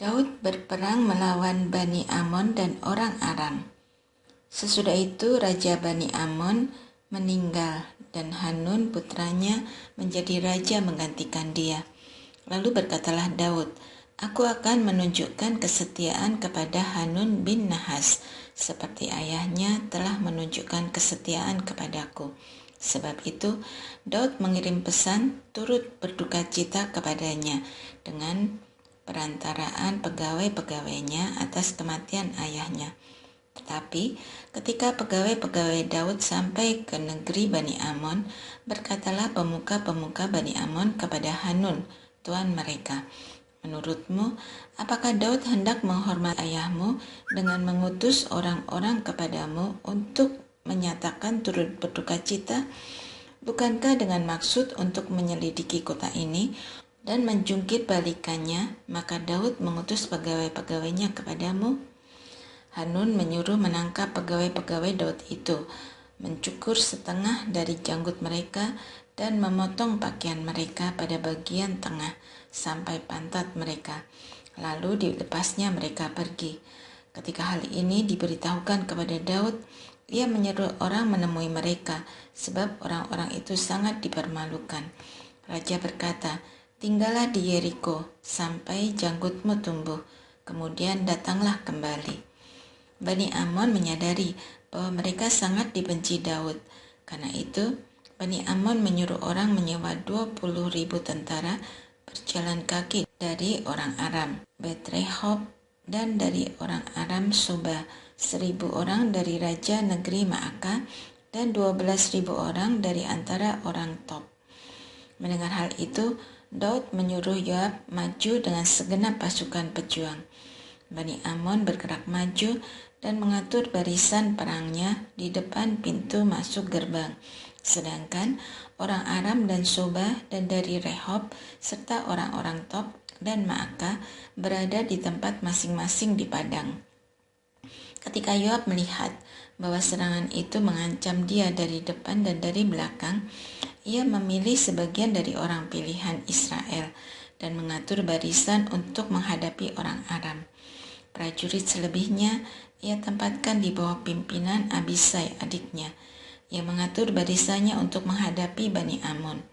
Daud berperang melawan Bani Amon dan orang Aram. Sesudah itu Raja Bani Amon meninggal dan Hanun putranya menjadi raja menggantikan dia. Lalu berkatalah Daud, "Aku akan menunjukkan kesetiaan kepada Hanun bin Nahas, seperti ayahnya telah menunjukkan kesetiaan kepadaku." Sebab itu, Daud mengirim pesan turut berdukacita kepadanya dengan perantaraan pegawai-pegawainya atas kematian ayahnya. Tetapi ketika pegawai-pegawai Daud sampai ke negeri Bani Amon, berkatalah pemuka-pemuka Bani Amon kepada Hanun, tuan mereka, "Menurutmu, apakah Daud hendak menghormati ayahmu dengan mengutus orang-orang kepadamu untuk menyatakan turut berdukacita? Bukankah dengan maksud untuk menyelidiki kota ini dan menjungkit balikannya, maka Daud mengutus pegawai-pegawainya kepadamu?" Hanun menyuruh menangkap pegawai-pegawai Daud itu, mencukur setengah dari janggut mereka dan memotong pakaian mereka pada bagian tengah sampai pantat mereka. Lalu dilepasnya mereka pergi. Ketika hal ini diberitahukan kepada Daud, ia menyuruh orang menemui mereka, sebab orang-orang itu sangat dipermalukan. Raja berkata, "Tinggallah di Yeriko sampai janggutmu tumbuh, kemudian datanglah kembali." Bani Amon menyadari bahwa mereka sangat dibenci Daud. Karena itu, Bani Amon menyuruh orang menyewa 20.000 tentara berjalan kaki dari orang Aram, Bet-Rehob, dan dari orang Aram Soba, 1.000 orang dari raja negeri Maaka, dan 12.000 orang dari antara orang Tob. Mendengar hal itu, Daud menyuruh Yoab maju dengan segenap pasukan pejuang. Bani Amon bergerak maju dan mengatur barisan perangnya di depan pintu masuk gerbang. Sedangkan orang Aram dan Soba dan dari Rehob serta orang-orang Tob dan Maaka berada di tempat masing-masing di padang. Ketika Yoab melihat bahwa serangan itu mengancam dia dari depan dan dari belakang, ia memilih sebagian dari orang pilihan Israel dan mengatur barisan untuk menghadapi orang Aram. Prajurit selebihnya ia tempatkan di bawah pimpinan Abisai adiknya. Ia mengatur barisannya untuk menghadapi Bani Amon.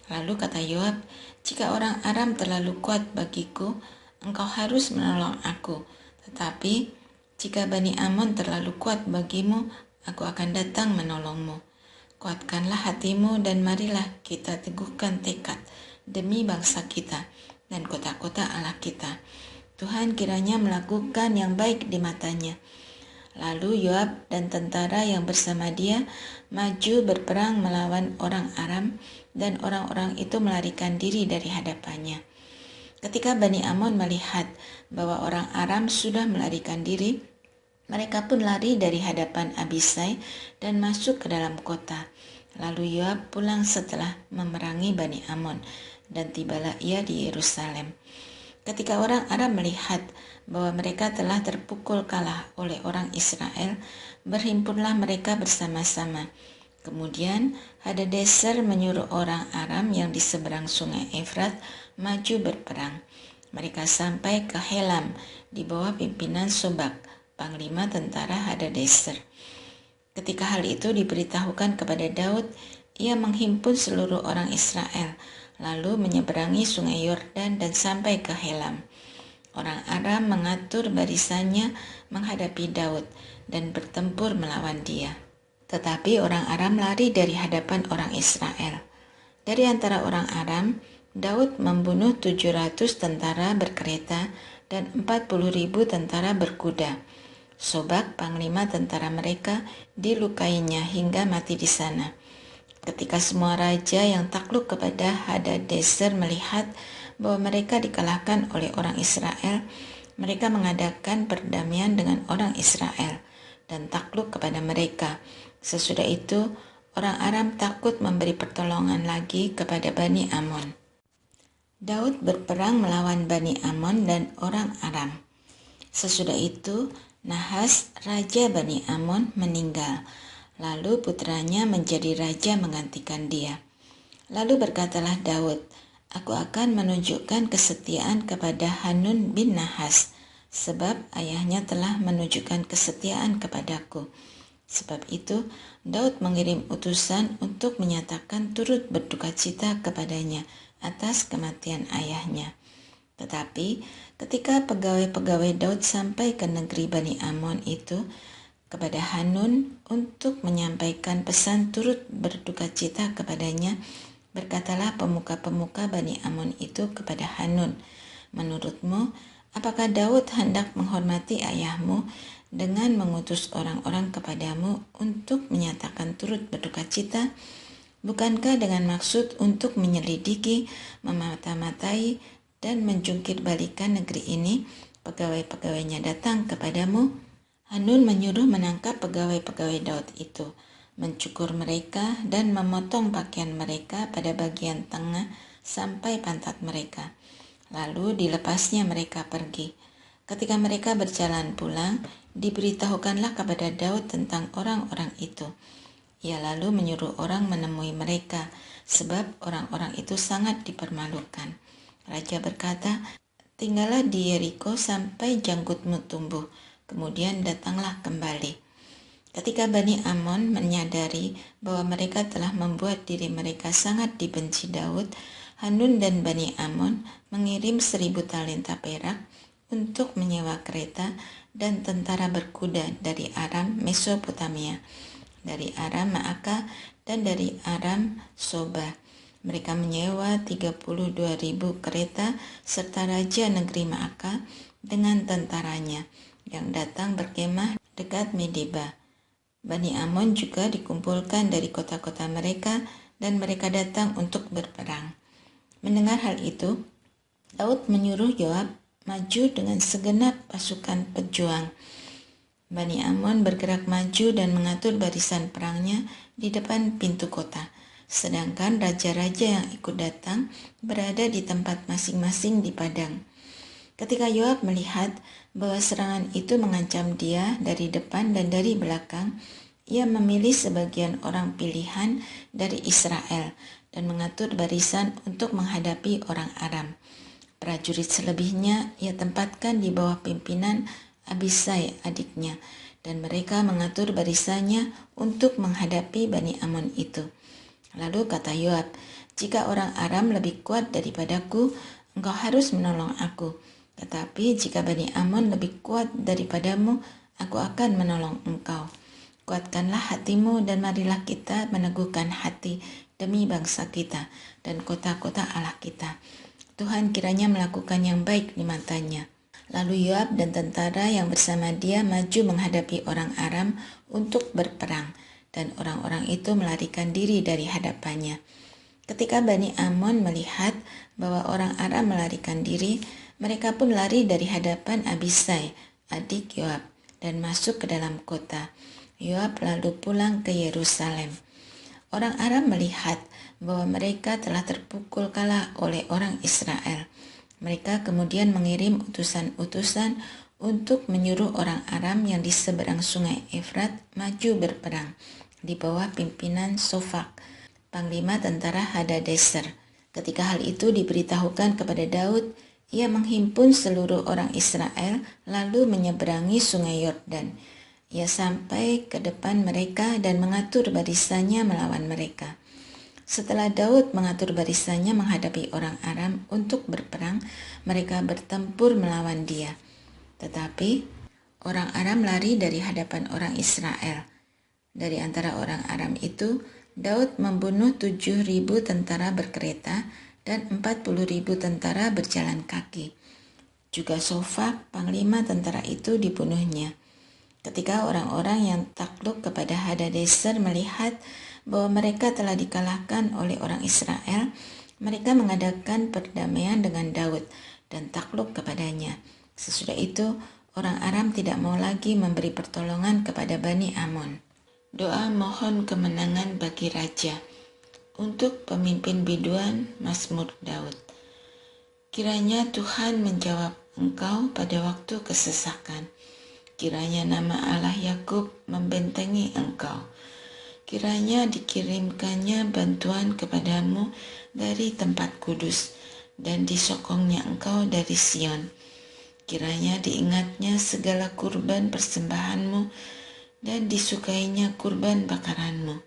Lalu kata Yoab, "Jika orang Aram terlalu kuat bagiku, engkau harus menolong aku. Tetapi jika Bani Amon terlalu kuat bagimu, aku akan datang menolongmu. Kuatkanlah hatimu dan marilah kita teguhkan tekad demi bangsa kita dan kota-kota Allah kita. Tuhan kiranya melakukan yang baik di matanya." Lalu Yoab dan tentara yang bersama dia maju berperang melawan orang Aram, dan orang-orang itu melarikan diri dari hadapannya. Ketika Bani Amon melihat bahwa orang Aram sudah melarikan diri, mereka pun lari dari hadapan Abisai dan masuk ke dalam kota. Lalu Yoab pulang setelah memerangi Bani Amon, dan tibalah ia di Yerusalem. Ketika orang Aram melihat bahwa mereka telah terpukul kalah oleh orang Israel, berhimpunlah mereka bersama-sama. Kemudian Hadadezer menyuruh orang Aram yang di seberang sungai Efrat maju berperang. Mereka sampai ke Helam di bawah pimpinan Sobak, panglima tentara Hadadezer. Ketika hal itu diberitahukan kepada Daud, ia menghimpun seluruh orang Israel, lalu menyeberangi sungai Yordan dan sampai ke Helam. Orang Aram mengatur barisannya menghadapi Daud dan bertempur melawan dia. Tetapi orang Aram lari dari hadapan orang Israel. Dari antara orang Aram, Daud membunuh 700 tentara berkereta dan 40.000 tentara berkuda. Sobak, panglima tentara mereka, dilukainya hingga mati di sana. Ketika semua raja yang takluk kepada Hadadezer melihat bahwa mereka dikalahkan oleh orang Israel, mereka mengadakan perdamaian dengan orang Israel dan takluk kepada mereka. Sesudah itu, orang Aram takut memberi pertolongan lagi kepada Bani Amon. Daud berperang melawan Bani Amon dan orang Aram. Sesudah itu, Nahas, raja Bani Amon, meninggal. Lalu putranya menjadi raja menggantikan dia. Lalu berkatalah Daud, Aku akan menunjukkan kesetiaan kepada Hanun bin Nahas, sebab ayahnya telah menunjukkan kesetiaan kepadaku. Sebab itu, Daud mengirim utusan untuk menyatakan turut berdukacita kepadanya atas kematian ayahnya. Tetapi ketika pegawai-pegawai Daud sampai ke negeri Bani Amon itu kepada Hanun untuk menyampaikan pesan turut berdukacita kepadanya, berkatalah pemuka-pemuka Bani Amon itu kepada Hanun, "Menurutmu, apakah Daud hendak menghormati ayahmu dengan mengutus orang-orang kepadamu untuk menyatakan turut berdukacita? Bukankah dengan maksud untuk menyelidiki, memata-matai, dan menjungkir balikan negeri ini, pegawai-pegawainya datang kepadamu?" Hanun menyuruh menangkap pegawai-pegawai Daud itu, mencukur mereka dan memotong pakaian mereka pada bagian tengah sampai pantat mereka. Lalu dilepasnya mereka pergi. Ketika mereka berjalan pulang, diberitahukanlah kepada Daud tentang orang-orang itu. Ia lalu menyuruh orang menemui mereka, sebab orang-orang itu sangat dipermalukan. Raja berkata, "Tinggallah di Yeriko sampai janggutmu tumbuh, kemudian datanglah kembali." Ketika Bani Amon menyadari bahwa mereka telah membuat diri mereka sangat dibenci Daud, Hanun dan Bani Amon mengirim 1.000 talenta perak untuk menyewa kereta dan tentara berkuda dari Aram Mesopotamia, dari Aram Maaka, dan dari Aram Soba. Mereka menyewa 32.000 kereta serta raja negeri Maaka dengan tentaranya yang datang berkemah dekat Medeba. Bani Amon juga dikumpulkan dari kota-kota mereka dan mereka datang untuk berperang. Mendengar hal itu, Daud menyuruh Yoab maju dengan segenap pasukan pejuang. Bani Amon bergerak maju dan mengatur barisan perangnya di depan pintu kota, sedangkan raja-raja yang ikut datang berada di tempat masing-masing di padang. Ketika Yoab melihat bahwa serangan itu mengancam dia dari depan dan dari belakang, ia memilih sebagian orang pilihan dari Israel dan mengatur barisan untuk menghadapi orang Aram. Prajurit selebihnya ia tempatkan di bawah pimpinan Abisai adiknya, dan mereka mengatur barisannya untuk menghadapi Bani Amon itu. Lalu kata Yoab, "Jika orang Aram lebih kuat daripadaku, engkau harus menolong aku. Tetapi jika Bani Amon lebih kuat daripadamu, aku akan menolong engkau. Kuatkanlah hatimu dan marilah kita meneguhkan hati demi bangsa kita dan kota-kota Allah kita. Tuhan kiranya melakukan yang baik di matanya." Lalu Yoab dan tentara yang bersama dia maju menghadapi orang Aram untuk berperang, dan orang-orang itu melarikan diri dari hadapannya. Ketika Bani Amon melihat bahwa orang Aram melarikan diri, mereka pun lari dari hadapan Abisai, adik Yoab, dan masuk ke dalam kota. Yoab lalu pulang ke Yerusalem. Orang Aram melihat bahwa mereka telah terpukul kalah oleh orang Israel. Mereka kemudian mengirim utusan-utusan untuk menyuruh orang Aram yang di seberang sungai Efrat maju berperang di bawah pimpinan Sofak, panglima tentara Hadadeser. Ketika hal itu diberitahukan kepada Daud, ia menghimpun seluruh orang Israel lalu menyeberangi sungai Yordan. Ia sampai ke depan mereka dan mengatur barisannya melawan mereka. Setelah Daud mengatur barisannya menghadapi orang Aram untuk berperang, mereka bertempur melawan dia. Tetapi orang Aram lari dari hadapan orang Israel. Dari antara orang Aram itu, Daud membunuh 7.000 tentara berkereta dan 40.000 tentara berjalan kaki. Juga Sofak, panglima tentara itu, dibunuhnya. Ketika orang-orang yang takluk kepada Hadadeser melihat bahwa mereka telah dikalahkan oleh orang Israel, mereka mengadakan perdamaian dengan Daud dan takluk kepadanya. Sesudah itu, orang Aram tidak mau lagi memberi pertolongan kepada Bani Amon. Doa mohon kemenangan bagi raja. Untuk pemimpin biduan, Mazmur Daud. Kiranya Tuhan menjawab engkau pada waktu kesesakan. Kiranya nama Allah Yakub membentengi engkau. Kiranya dikirimkannya bantuan kepadamu dari tempat kudus, dan disokongnya Engkau dari Sion. Kiranya diingatnya segala kurban persembahanmu dan disukainya kurban bakaranmu.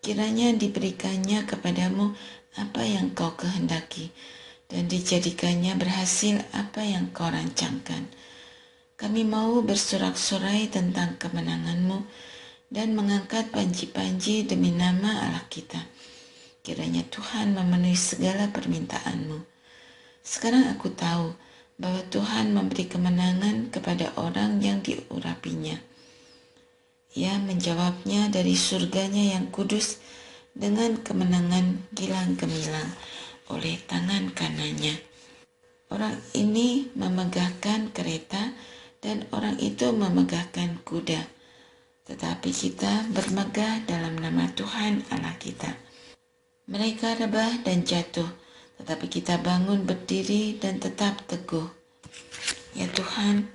Kiranya diberikannya kepadamu apa yang Kau kehendaki, dan dijadikannya berhasil apa yang Kau rancangkan. Kami mau bersorak-sorai tentang kemenangan-Mu dan mengangkat panji-panji demi nama Allah kita. Kiranya Tuhan memenuhi segala permintaan-Mu. Sekarang aku tahu bahwa Tuhan memberi kemenangan kepada orang yang diurapinya. Ia menjawabnya dari surganya yang kudus dengan kemenangan gilang gemilang oleh tangan kanannya. Orang ini memegahkan kereta dan orang itu memegahkan kuda. Tetapi kita bermegah dalam nama Tuhan Allah kita. Mereka rebah dan jatuh, tetapi kita bangun berdiri dan tetap teguh. Ya Tuhan,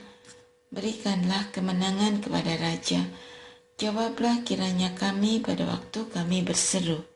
berikanlah kemenangan kepada Raja. Jawablah kiranya kami pada waktu kami berseru.